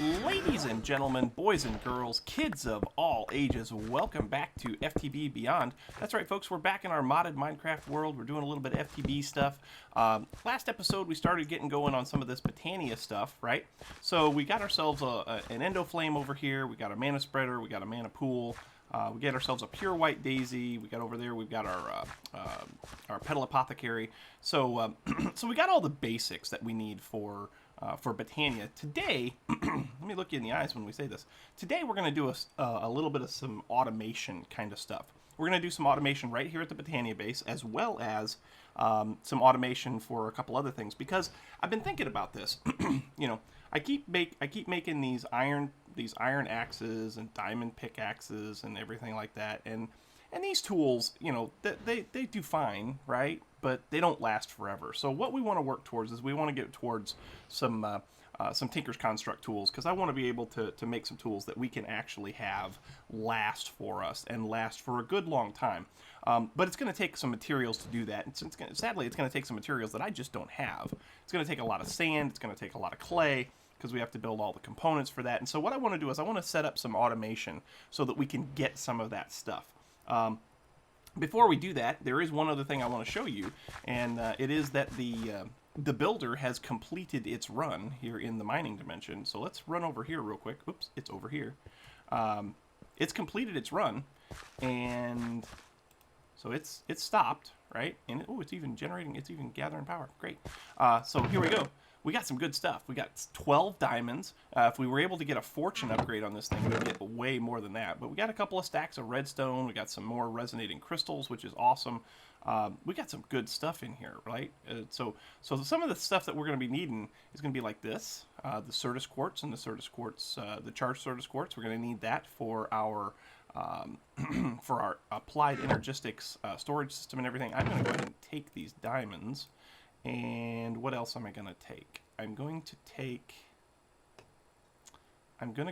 Ladies and gentlemen, boys and girls, kids of all ages, welcome back to FTB Beyond. That's right, folks, we're back in our modded Minecraft world. We're doing a little bit of FTB stuff. Last episode, we started getting going on some of this Botania stuff, right? So we got ourselves an endo flame over here. We got a mana spreader. We got a mana pool. We get ourselves a pure white daisy. We got over there, we've got our petal apothecary. So, so we got all the basics that we need for Botania. Today, let me look you in the eyes when we say this. Today we're going to do a little bit of some automation kind of stuff. We're going to do some automation right here at the Botania base, as well as some automation for a couple other things. Because I've been thinking about this. You know, I keep making these iron axes and diamond pickaxes and everything like that. And these tools, you know, they do fine, right? But they don't last forever. So what we want to work towards is we want to get towards some Tinker's Construct tools, because I want to be able to make some tools that we can actually have last for us and last for a good long time. But it's going to take some materials to do that. Sadly, it's going to take some materials that I just don't have. It's going to take a lot of sand. It's going to take a lot of clay, because we have to build all the components for that. And so what I want to do is I want to set up some automation so that we can get some of that stuff. Before we do that, there is one other thing I want to show you, and it is that the builder has completed its run here in the mining dimension. So let's run over here real quick. Oops, it's over here. It's completed its run, and so it's stopped, right? And it's even generating, it's even gathering power. Great. So here we go. We got some good stuff. We got 12 diamonds. If we were able to get a fortune upgrade on this thing, we'd get way more than that. But we got a couple of stacks of redstone. We got some more resonating crystals, which is awesome. We got some good stuff in here, right? So some of the stuff that we're going to be needing is going to be like this. The Certus Quartz and the Certus Quartz, the charged Certus Quartz. We're going to need that for our for our applied energistics storage system and everything. I'm going to go ahead and take these diamonds. And what else am I going to take? I'm going to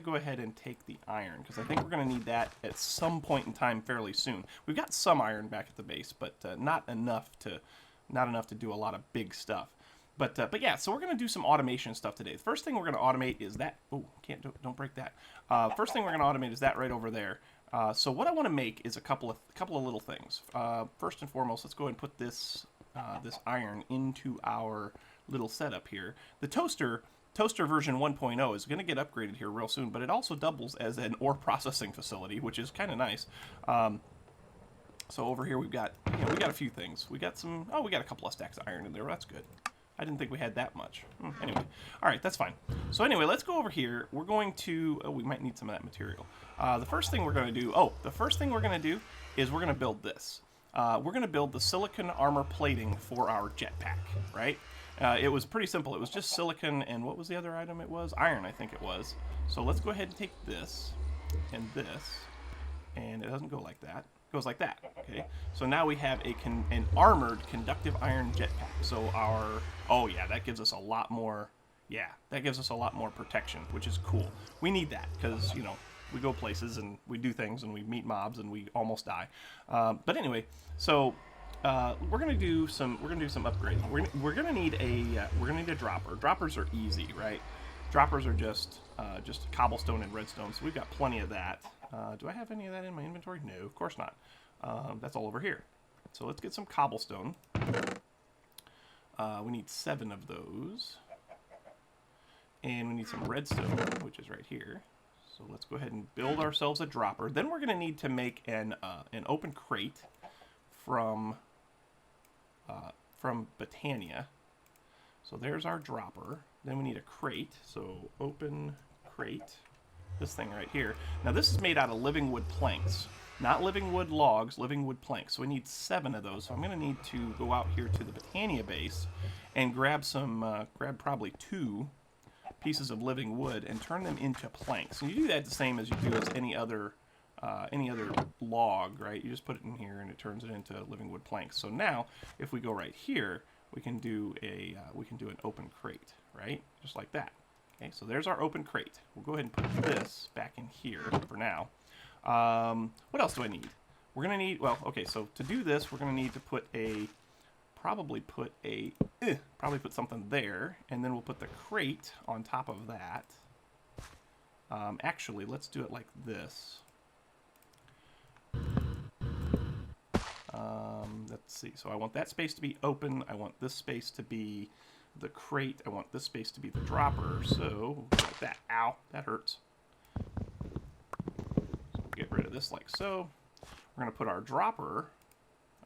go ahead and take the iron, because I think we're going to need that at some point in time fairly soon. We've got some iron back at the base, but not enough to do a lot of big stuff. But yeah, so we're going to do some automation stuff today. The first thing we're going to automate is that. Oh, don't break that. First thing we're going to automate is that right over there. So what I want to make is a couple of little things. First and foremost, let's go ahead and put this iron into our little setup here. The toaster version 1.0 is going to get upgraded here real soon, but it also doubles as an ore processing facility, which is kind of nice. So over here we've got, we got a few things. We got we got a couple of stacks of iron in there. That's good. I didn't think we had that much. Anyway, all right, that's fine. So anyway, let's go over here. We're going to, we might need some of that material. The first thing we're going to do is we're going to build this. We're going to build the silicon armor plating for our jetpack, right? It was pretty simple. It was just silicon, and what was the other item it was? Iron, I think it was. So let's go ahead and take this, and it doesn't go like that. It goes like that, okay? So now we have an armored conductive iron jetpack. So oh yeah, that gives us a lot more, protection, which is cool. We need that, because, you know, we go places and we do things and we meet mobs and we almost die. But anyway, so we're gonna do some upgrading. We're gonna need a dropper. Droppers are easy, right? Droppers are just cobblestone and redstone. So we've got plenty of that. Do I have any of that in my inventory? No, of course not. That's all over here. So let's get some cobblestone. We need 7 of those, and we need some redstone, which is right here. So let's go ahead and build ourselves a dropper. Then we're going to need to make an open crate from Botania. So there's our dropper. Then we need a crate. So open crate. This thing right here. Now this is made out of living wood planks. Not living wood logs, living wood planks. So we need 7 of those. So I'm going to need to go out here to the Botania base and grab probably 2 pieces of living wood and turn them into planks. And you do that the same as you do as any other log, right? You just put it in here and it turns it into living wood planks. So now, if we go right here, we can do an open crate, right? Just like that. Okay, so there's our open crate. We'll go ahead and put this back in here for now. What else do I need? We're gonna need, well, okay, so to do this, we're gonna need to put probably put something there, and then we'll put the crate on top of that. Actually, let's do it like this. Let's see. So I want that space to be open. I want this space to be the crate. I want this space to be the dropper. So like that. Ow, that hurts. So get rid of this like so. We're going to put our dropper,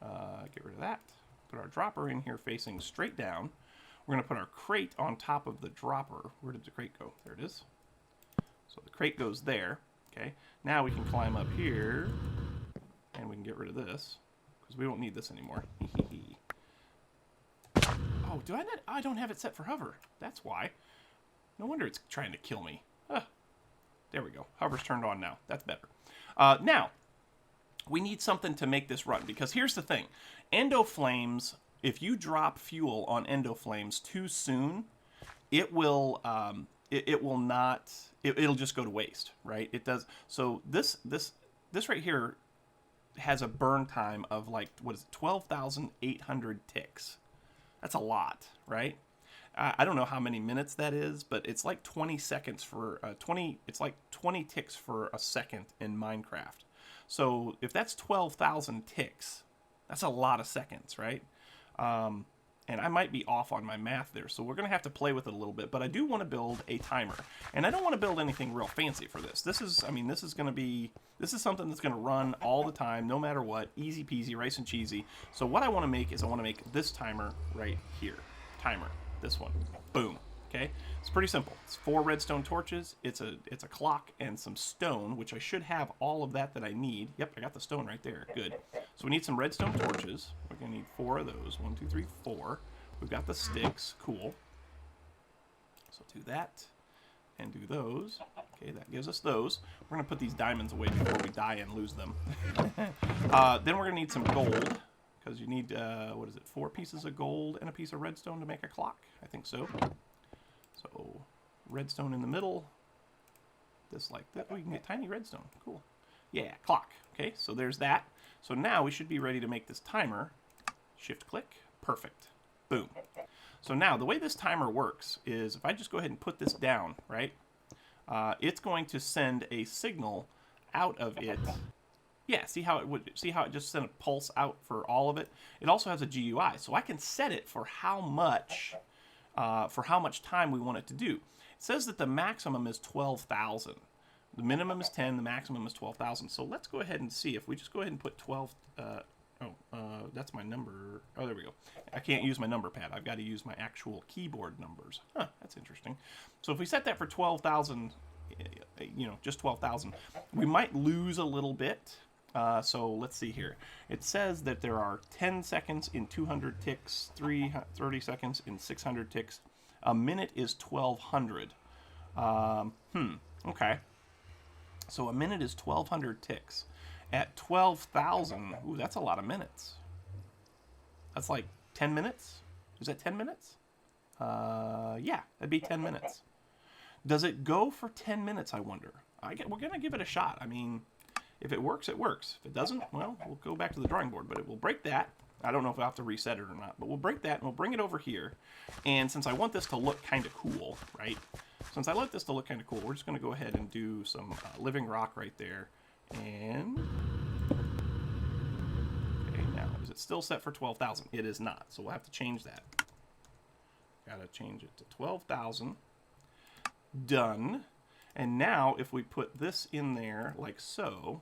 get rid of that. Put our dropper in here facing straight down. We're going to put our crate on top of the dropper. Where did the crate go? There it is. So the crate goes there. Okay. Now we can climb up here, and we can get rid of this, because we won't need this anymore. Oh, do I not? I don't have it set for hover. That's why. No wonder it's trying to kill me. There we go. Hover's turned on now. That's better. Now, we need something to make this run, because here's the thing. Endo flames, if you drop fuel on endo flames too soon, it will it will not, it'll just go to waste, right? It does. So this right here has a burn time of like, what is it, 12,800 ticks. That's a lot, right? I don't know how many minutes that is, but it's like 20 seconds for it's like 20 ticks for a second in Minecraft. So if that's 12,000 ticks, that's a lot of seconds, right? And I might be off on my math there, so we're going to have to play with it a little bit. But I do want to build a timer, and I don't want to build anything real fancy for this. This is something that's going to run all the time, no matter what, easy peasy, rice and cheesy. So what I want to make is I want to make this timer right here, timer, this one, boom. Okay, it's pretty simple. It's 4 redstone torches. It's a clock and some stone, which I should have all of that I need. Yep, I got the stone right there. Good. So we need some redstone torches. We're gonna need 4 of those. 1, 2, 3, 4. We've got the sticks. Cool. So do that and do those. Okay, that gives us those. We're gonna put these diamonds away before we die and lose them. Then we're gonna need some gold, because you need 4 pieces of gold and a piece of redstone to make a clock. I think so. So, redstone in the middle, this like that. Oh, you can get tiny redstone. Cool. Yeah, clock. Okay, so there's that. So now we should be ready to make this timer. Shift click. Perfect. Boom. So now the way this timer works is if I just go ahead and put this down, right, it's going to send a signal out of it. Yeah, see how it just sent a pulse out for all of it? It also has a GUI, so I can set it for how much time we want it to do. It says that the maximum is 12,000. The minimum is 10, the maximum is 12,000. So let's go ahead and see if we just go ahead and put 12, that's my number. Oh, there we go. I can't use my number pad. I've got to use my actual keyboard numbers. Huh, that's interesting. So if we set that for 12,000, just 12,000, we might lose a little bit. So let's see here. It says that there are 10 seconds in 200 ticks, 30 seconds in 600 ticks. A minute is 1,200. Okay. So a minute is 1,200 ticks. At 12,000, ooh, that's a lot of minutes. That's like 10 minutes? Is that 10 minutes? Yeah, that'd be 10 minutes. Does it go for 10 minutes, I wonder? We're going to give it a shot. I mean, if it works, it works. If it doesn't, well, we'll go back to the drawing board. But it will break that. I don't know if I'll have to reset it or not. But we'll break that, and we'll bring it over here. And since I want this to look kind of cool, right? Since I want this to look kind of cool, we're just going to go ahead and do some living rock right there. And okay, now, is it still set for 12,000? It is not. So we'll have to change that. Got to change it to 12,000. Done. And now, if we put this in there like so,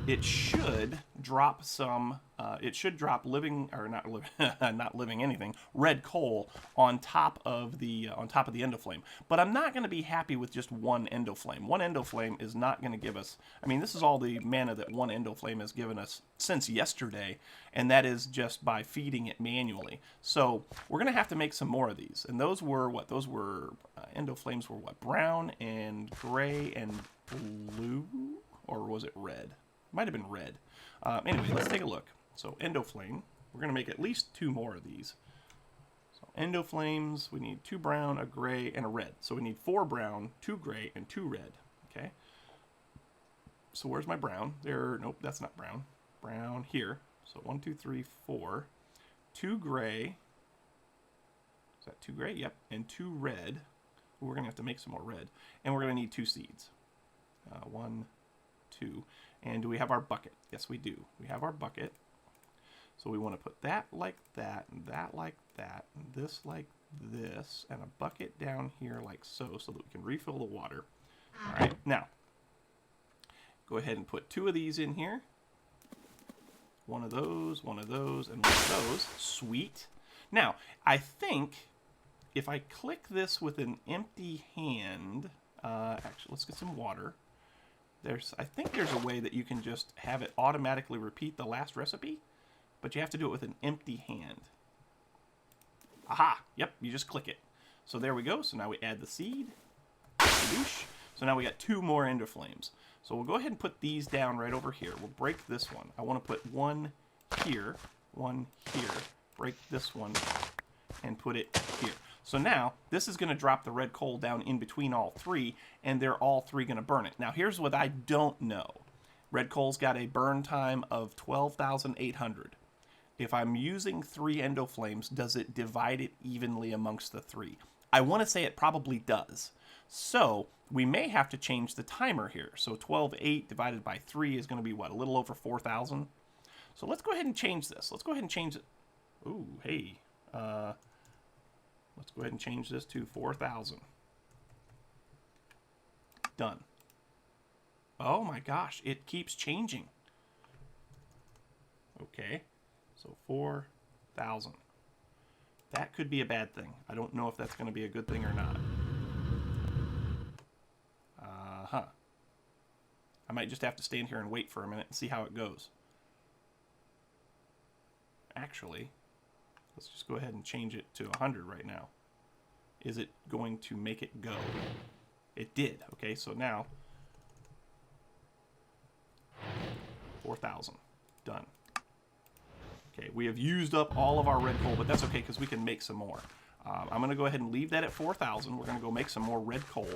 it should drop some. It should drop living, or not living anything, red coal on top of the endoflame. But I'm not going to be happy with just one endoflame. One endoflame is not going to give us. I mean, this is all the mana that one endoflame has given us since yesterday, and that is just by feeding it manually. So we're going to have to make some more of these. And those were what? Those were endoflames were what? Brown and gray and blue, or was it red? Might have been red. Anyway, let's take a look. So endoflame, we're going to make at least 2 more of these. So endoflames, we need 2 brown, a gray, and a red. So we need 4 brown, 2 gray, and 2 red. Okay. So where's my brown? There. Nope, that's not brown. Brown here. So 1, 2, 3, 4. 2 gray. Is that 2 gray? Yep. And 2 red. we're going to have to make some more red. And we're going to need 2 seeds. 1, 2. And do we have our bucket? Yes, we do. We have our bucket. So we want to put that like that, and that like that, and this like this, and a bucket down here like so, so that we can refill the water. All right, now, go ahead and put 2 of these in here. One of those, and one of those. Sweet. Now, I think if I click this with an empty hand, actually, let's get some water. I think there's a way that you can just have it automatically repeat the last recipe, but you have to do it with an empty hand. Aha! Yep, you just click it. So there we go. So now we add the seed. So now we got 2 more ender flames. So we'll go ahead and put these down right over here. We'll break this one. I want to put 1 here, 1 here. Break this one and put it here. So now this is going to drop the red coal down in between all 3, and they're all 3 going to burn it. Now here's what I don't know. Red coal's got a burn time of 12,800. If I'm using 3 endo flames, does it divide it evenly amongst the 3? I want to say it probably does. So we may have to change the timer here. So 12,800 divided by 3 is going to be what, a little over 4,000? So let's go ahead and change this. Let's go ahead and change it. Ooh, hey. Let's go ahead and change this to 4,000. Done. Oh my gosh, it keeps changing. Okay, so 4,000. That could be a bad thing. I don't know if that's going to be a good thing or not. I might just have to stand here and wait for a minute and see how it goes. Actually, let's just go ahead and change it to 100 right now. Is it going to make it go? It did. Okay, so now 4,000. Done. Okay, we have used up all of our red coal, but that's okay because we can make some more. I'm going to go ahead and leave that at 4,000. We're going to go make some more red coal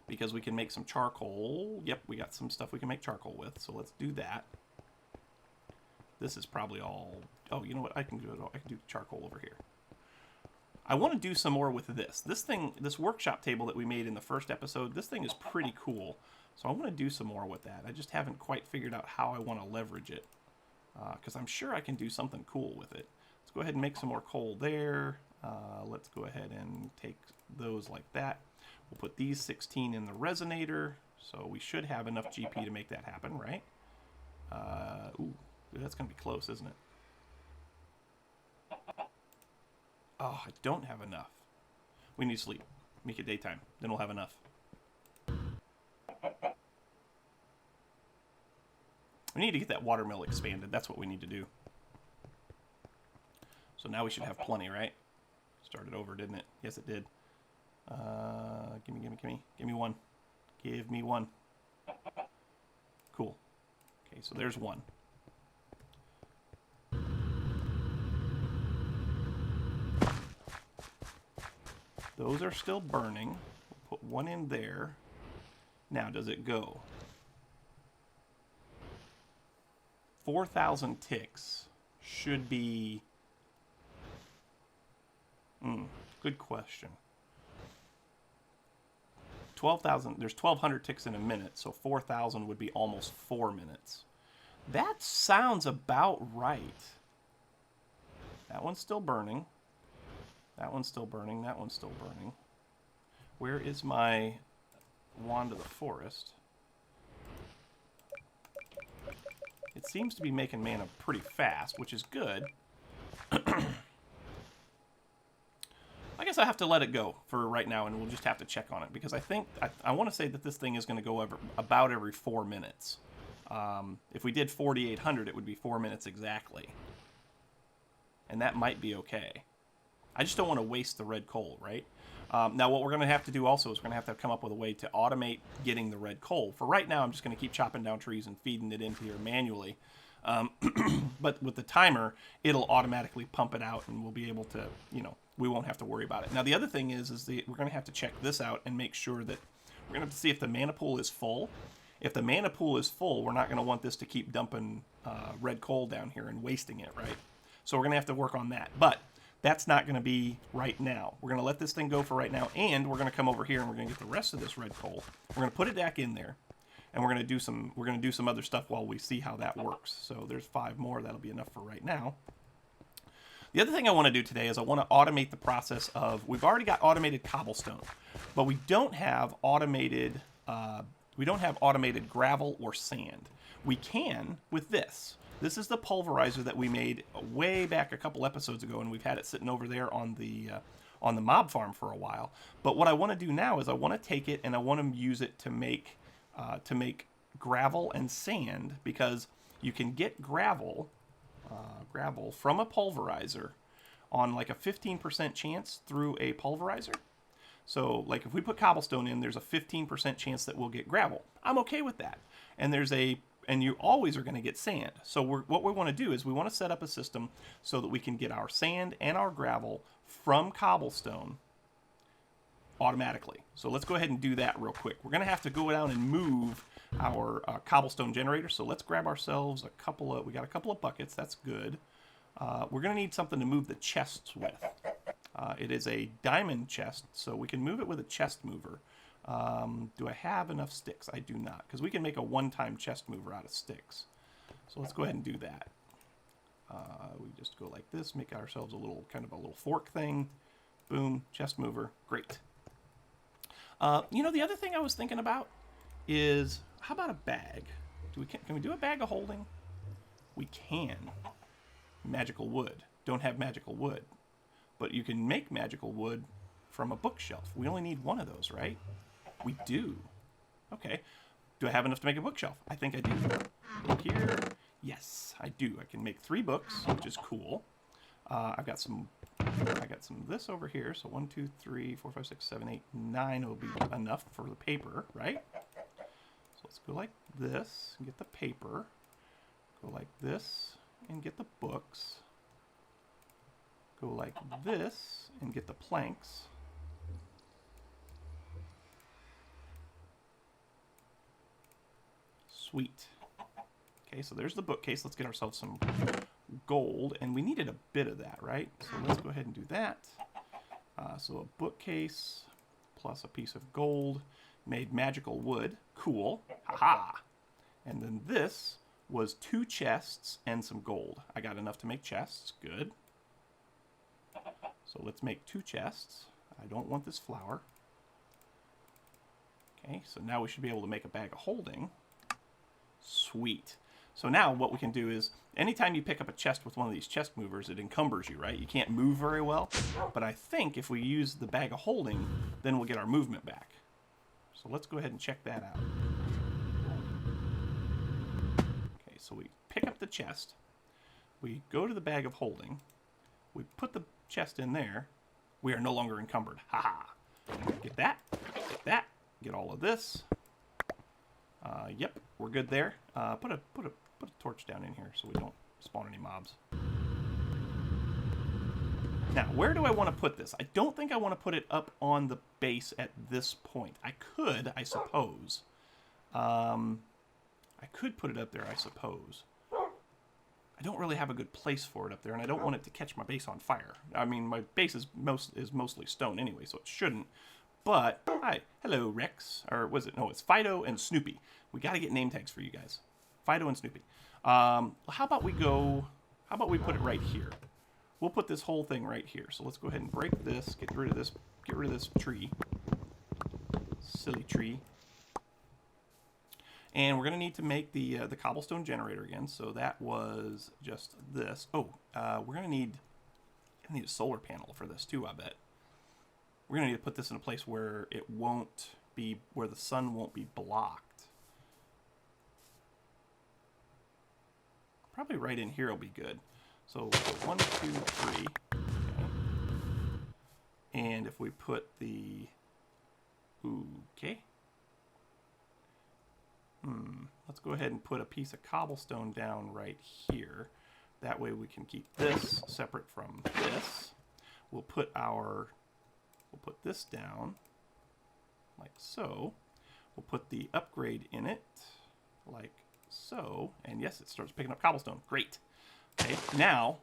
because we can make some charcoal. Yep, we got some stuff we can make charcoal with, so let's do that. This is probably all... Oh, you know what? I can do it all. I can do charcoal over here. I want to do some more with this. This workshop table that we made in the first episode, this thing is pretty cool. So I want to do some more with that. I just haven't quite figured out how I want to leverage it. Because I'm sure I can do something cool with it. Let's go ahead and make some more coal there. Let's go ahead and take those like that. We'll put these 16 in the resonator. So we should have enough GP to make that happen, right? Ooh, that's going to be close, isn't it? Oh, I don't have enough. We need to sleep. Make it daytime. Then we'll have enough. We need to get that watermill expanded. That's what we need to do. So now we should have plenty, right? Started over, didn't it? Yes, it did. Gimme. Give me one. Give me one. Cool. Okay, so there's one. Those are still burning. We'll put one in there. Now, does it go? 4,000 ticks should be... good question. 12,000, there's 1,200 ticks in a minute, so 4,000 would be almost 4 minutes. That sounds about right. That one's still burning. That one's still burning. That one's still burning. Where is my wand of the forest? It seems to be making mana pretty fast, which is good. I guess I have to let it go for right now, and we'll just have to check on it, because I think, I want to say that this thing is going to go about every 4 minutes. If we did 4,800, it would be 4 minutes exactly. And that might be okay. I just don't want to waste the red coal, right? Now, what we're going to have to do also is we're going to have to come up with a way to automate getting the red coal. For right now, I'm just going to keep chopping down trees and feeding it into here manually. But with the timer, it'll automatically pump it out, and we'll be able to, you know, we won't have to worry about it. Now, the other thing is we're going to have to check this out and make sure that we're going to have to see if the mana pool is full. If the mana pool is full, we're not going to want this to keep dumping red coal down here and wasting it, right? So we're going to have to work on that. But That's not going to be right now. We're going to let this thing go for right now, and we're going to come over here and we're going to get the rest of this red coal. We're going to put it back in there, and we're going to do some other stuff while we see how that works. So there's 5 more. That'll be enough for right now. The other thing I want to do today is I want to automate the process of, we've already got automated cobblestone, but we don't have automated gravel or sand. We can with this. This is the pulverizer that we made way back a couple episodes ago, and we've had it sitting over there on the mob farm for a while. But what I want to do now is I want to take it and I want to use it to make gravel and sand, because you can get gravel from a pulverizer on like a 15% chance through a pulverizer. So like if we put cobblestone in, there's a 15% chance that we'll get gravel. I'm okay with that. And you always are going to get sand. So what we want to do is we want to set up a system so that we can get our sand and our gravel from cobblestone automatically. So let's go ahead and do that real quick. We're going to have to go down and move our cobblestone generator. So let's grab ourselves we got a couple of buckets. That's good. We're going to need something to move the chests with. It is a diamond chest, so we can move it with a chest mover. Do I have enough sticks? I do not, because we can make a one-time chest mover out of sticks. So let's go ahead and do that. We just go like this, make ourselves a little fork thing. Boom, chest mover, great. The other thing I was thinking about is, how about a bag? Can we do a bag of holding? We can. Magical wood. Don't have magical wood. But you can make magical wood from a bookshelf. We only need one of those, right? We do. Okay. Do I have enough to make a bookshelf? I think I do. Look here. Yes, I do. I can make 3 books, which is cool. I got some of this over here. So 1, 2, 3, 4, 5, 6, 7, 8, 9 will be enough for the paper, right? So let's go like this and get the paper. Go like this and get the books. Go like this and get the planks. Sweet. Okay, so there's the bookcase. Let's get ourselves some gold, and we needed a bit of that, right? So let's go ahead and do that. So a bookcase plus a piece of gold made magical wood. Cool. Haha. And then this was 2 chests and some gold. I got enough to make chests. Good. So let's make 2 chests. I don't want this flour. Okay, so now we should be able to make a bag of holding. Sweet. So now what we can do is, anytime you pick up a chest with one of these chest movers, it encumbers you, right? You can't move very well. But I think if we use the bag of holding, then we'll get our movement back. So let's go ahead and check that out. Okay, so we pick up the chest. We go to the bag of holding. We put the chest in there. We are no longer encumbered. Haha. Get that. Get that. Get all of this. Yep, we're good there. Put a torch down in here so we don't spawn any mobs. Now, where do I want to put this? I don't think I want to put it up on the base at this point. I could, I suppose. I could put it up there, I suppose. I don't really have a good place for it up there, and I don't want it to catch my base on fire. I mean, my base is mostly stone anyway, so it shouldn't. But, hi, hello Rex, or was it, no, it's Fido and Snoopy. We got to get name tags for you guys. Fido and Snoopy. How about we put it right here? We'll put this whole thing right here. So let's go ahead and break this, get rid of this tree. Silly tree. And we're going to need to make the cobblestone generator again. So that was just this. Oh, we're going to need a solar panel for this too, I bet. We're going to need to put this in a place where it won't be, where the sun won't be blocked. Probably right in here will be good. So 1, 2, 3. Okay. And if we put the, okay. Let's go ahead and put a piece of cobblestone down right here. That way we can keep this separate from this. We'll put this down like so. We'll put the upgrade in it like so. And yes, it starts picking up cobblestone. Great. Okay, now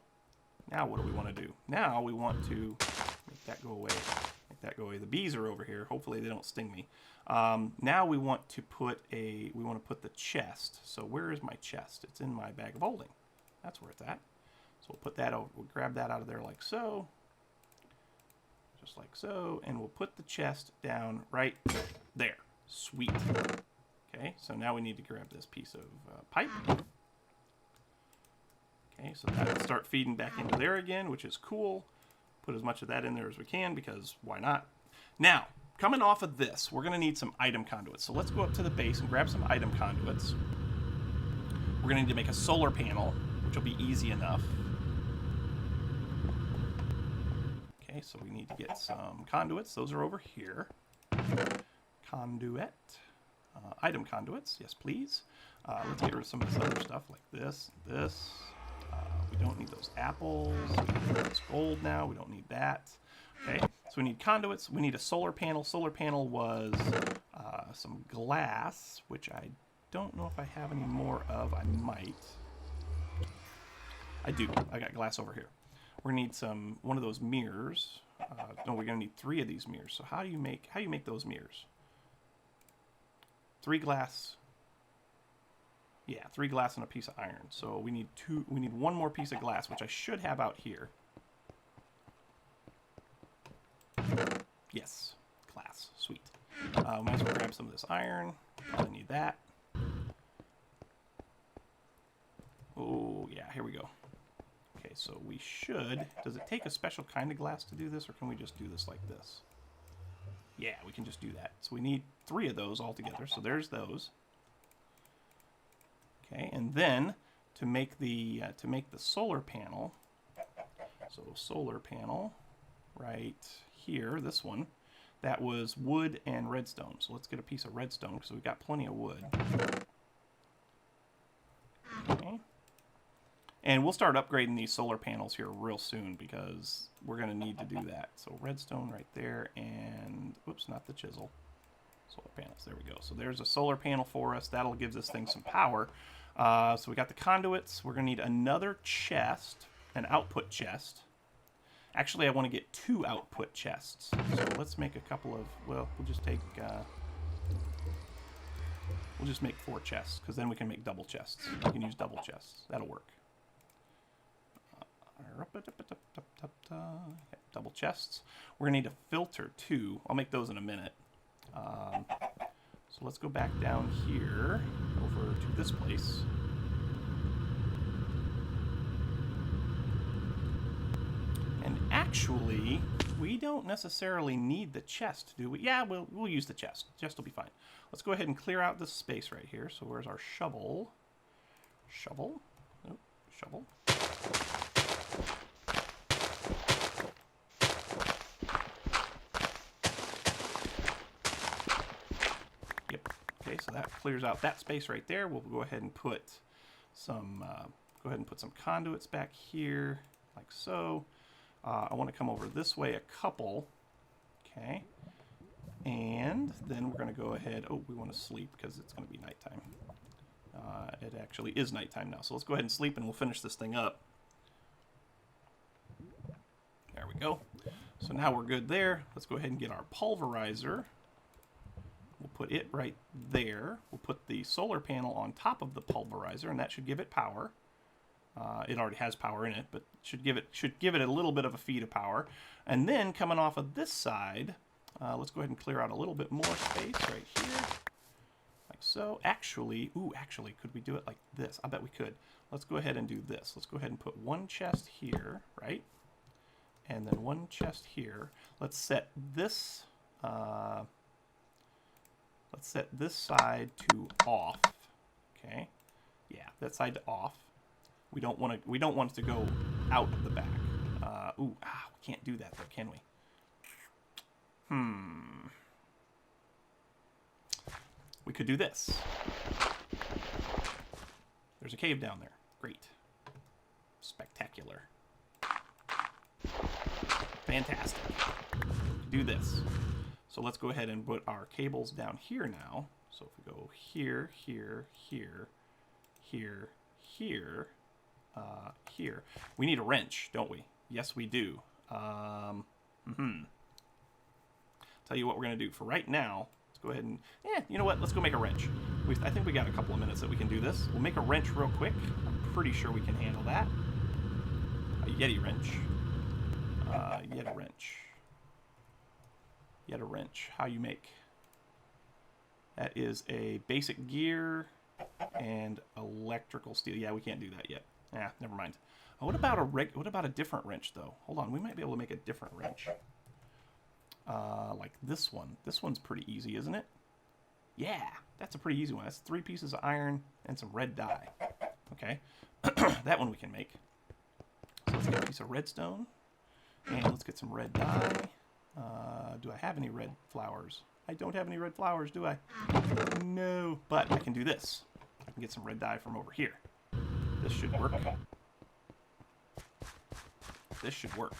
Now what do we want to do? Now we want to make that go away. Make that go away. The bees are over here. Hopefully they don't sting me. Now we want to put the chest. So where is my chest? It's in my bag of holding. That's where it's at. So we'll put that over. We'll grab that out of there like so. Just like so. And we'll put the chest down right there. Sweet. Okay, so now we need to grab this piece of pipe. Okay, so that'll start feeding back into there again, which is cool. Put as much of that in there as we can, because why not? Now, coming off of this, we're going to need some item conduits. So let's go up to the base and grab some item conduits. We're going to need to make a solar panel, which will be easy enough. Okay, so we need to get some conduits. Those are over here. Conduit. Item conduits, yes please. Let's get rid of some of this other stuff like this, this. We don't need those apples. We need this gold now. We don't need that. Okay, so we need conduits. We need a solar panel. Solar panel was some glass, which I don't know if I have any more of. I might. I do. I got glass over here. We're gonna need one of those mirrors. No, we're gonna need 3 of these mirrors. So how do you make those mirrors? 3 glass. Yeah, 3 glass and a piece of iron. So we need 1 more piece of glass, which I should have out here. Yes, glass. Sweet. Might as well grab some of this iron. I need that. Oh, yeah, here we go. Okay, so we should... Does it take a special kind of glass to do this, or can we just do this like this? Yeah, we can just do that. So we need 3 of those altogether. So there's those. Okay, and then to make the solar panel. So solar panel right here, this one, that was wood and redstone. So let's get a piece of redstone because we've got plenty of wood. Okay. And we'll start upgrading these solar panels here real soon because we're going to need to do that. So redstone right there, and whoops, not the chisel. Solar panels, there we go. So there's a solar panel for us. That'll give this thing some power. So we got the conduits. We're going to need another chest, an output chest. Actually, I want to get 2 output chests. So let's make a couple of, well, we'll just make 4 chests, because then we can make double chests. We can use double chests. That'll work. Double chests. We're going to need a filter, too. I'll make those in a minute. So let's go back down here, over to this place. And actually, we don't necessarily need the chest, do we? Yeah, we'll use the chest. Chest will be fine. Let's go ahead and clear out this space right here. So where's our shovel? Shovel? Nope, shovel. Yep. Okay, so that clears out that space right there. We'll go ahead and put some conduits back here, like so. I want to come over this way a couple. Okay. And then we're going to go ahead. Oh, we want to sleep because it's going to be nighttime. It actually is nighttime now. So let's go ahead and sleep and we'll finish this thing up. There we go. So now we're good there. Let's go ahead and get our pulverizer. We'll put it right there. We'll put the solar panel on top of the pulverizer, and that should give it power. It already has power in it, but should give it a little bit of a feed of power. And then coming off of this side, let's go ahead and clear out a little bit more space right here, like so. Actually, could we do it like this? I bet we could. Let's go ahead and do this. Let's go ahead and put 1 chest here, right? And then 1 chest here. Let's set this. Let's set this side to off. Okay. Yeah, that side to off. We don't want it to go out of the back. We can't do that though, can we? We could do this. There's a cave down there. Great. Spectacular. Fantastic. Do this. So let's go ahead and put our cables down here now. So if we go here, here, here, here, here, here. We need a wrench, don't we? Yes, we do. Tell you what we're going to do. For right now, let's go ahead and... you know what? Let's go make a wrench. I think we got a couple of minutes that we can do this. We'll make a wrench real quick. I'm pretty sure we can handle that. A Yeti wrench. Yeti wrench. Yeti wrench. How you make... That is a basic gear and electrical steel. Yeah, we can't do that yet. Never mind. Oh, what about a different wrench though? Hold on, we might be able to make a different wrench. Like this one. This one's pretty easy, isn't it? Yeah, that's a pretty easy one. That's 3 pieces of iron and some red dye. Okay, that one we can make. So let's get a piece of redstone and let's get some red dye. Do I have any red flowers? I don't have any red flowers, do I? No, but I can do this. I can get some red dye from over here. This should work. This should work.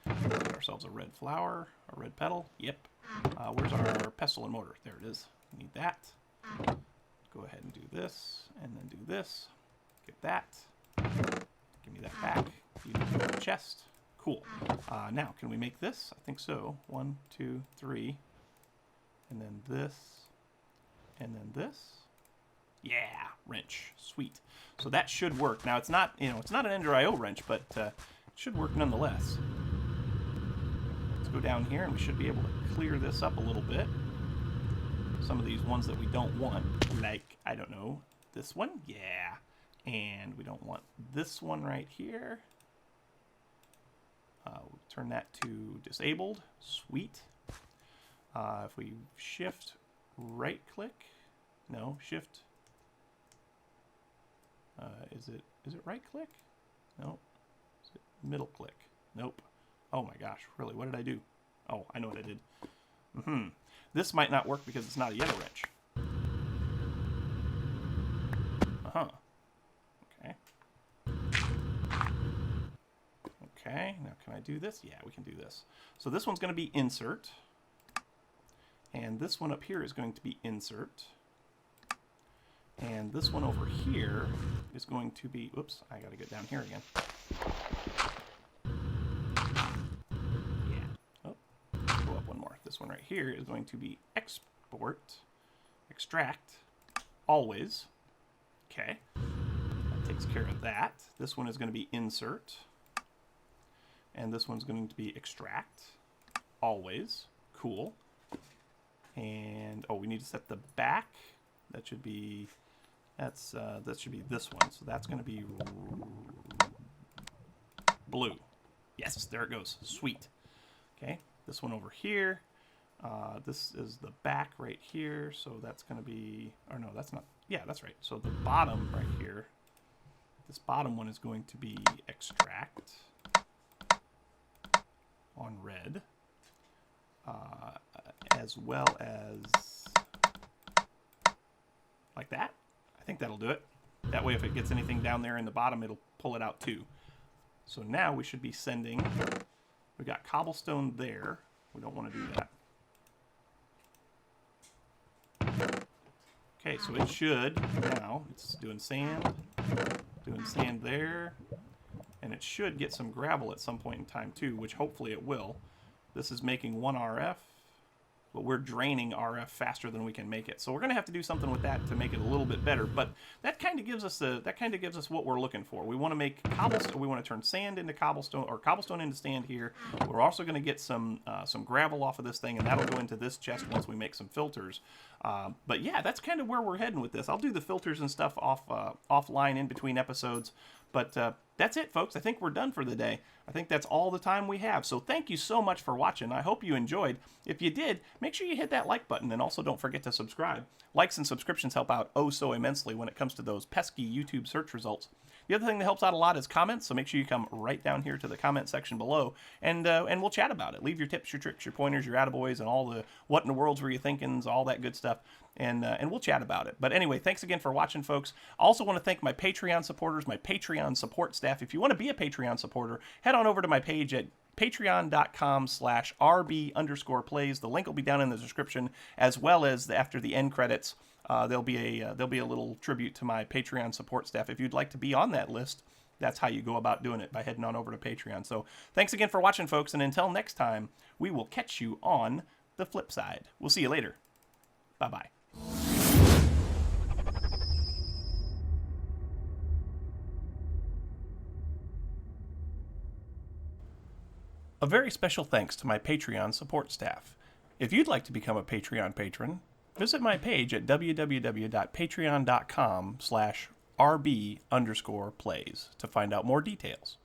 Get ourselves a red flower, a red petal. Yep. Where's our pestle and mortar? There it is. We need that. Go ahead and do this, and then do this. Get that. Give me that back. You need the chest. Cool. Now, can we make this? I think so. 1, 2, 3. And then this. And then this. Yeah, wrench. Sweet. So that should work. Now, it's not, it's not an Ender IO wrench, but it should work nonetheless. Let's go down here, and we should be able to clear this up a little bit. Some of these ones that we don't want, like, I don't know, this one? Yeah. And we don't want this one right here. We'll turn that to disabled. Sweet. If we shift right click, no, shift, is it right click? No. Is it middle click? Nope. Oh my gosh, really, what did I do? Oh, I know what I did. This might not work because it's not a Yeti wrench. Okay. Okay, now can I do this? Yeah, we can do this. So this one's going to be insert. And this one up here is going to be insert. And this one over here is going to be... Oops, I got to get down here again. Yeah. Oh, go up one more. This one right here is going to be export, extract, always. Okay. That takes care of that. This one is going to be insert. And this one's going to be extract, always. Cool. And, oh, we need to set the back. That should be, that should be this one. So that's going to be blue. Yes, there it goes. Sweet. Okay, this one over here. This is the back right here. So that's going to be, or no, that's not, yeah, that's right. So the bottom right here, this bottom one is going to be extract on red. As well as like that. I think that'll do it. That way if it gets anything down there in the bottom, it'll pull it out too. So now we should be sending, we got cobblestone there. We don't want to do that. Okay, so it should, now it's doing sand there, and it should get some gravel at some point in time too, which hopefully it will. This is making 1 RF. But we're draining RF faster than we can make it. So we're going to have to do something with that to make it a little bit better. But that kind of gives us what we're looking for. We want to make cobblestone. We want to turn sand into cobblestone, or cobblestone into sand here. We're also going to get some gravel off of this thing, and that'll go into this chest once we make some filters. But yeah, that's kind of where we're heading with this. I'll do the filters and stuff offline in between episodes. But that's it, folks. I think we're done for the day. I think that's all the time we have. So thank you so much for watching. I hope you enjoyed. If you did, make sure you hit that like button, and also don't forget to subscribe. Likes and subscriptions help out oh so immensely when it comes to those pesky YouTube search results. The other thing that helps out a lot is comments, so make sure you come right down here to the comment section below, and we'll chat about it. Leave your tips, your tricks, your pointers, your attaboys, and all the what in the worlds were you thinkings, all that good stuff, and we'll chat about it. But anyway, thanks again for watching, folks. I also want to thank my Patreon supporters, my Patreon support staff. If you want to be a Patreon supporter, head on over to my page at patreon.com/rb_plays. The link will be down in the description, as well as after the end credits. There'll be a little tribute to my Patreon support staff. If you'd like to be on that list, that's how you go about doing it, by heading on over to Patreon. So thanks again for watching, folks, and until next time, we will catch you on the flip side. We'll see you later. Bye-bye. A very special thanks to my Patreon support staff. If you'd like to become a Patreon patron, visit my page at www.patreon.com/RB_plays to find out more details.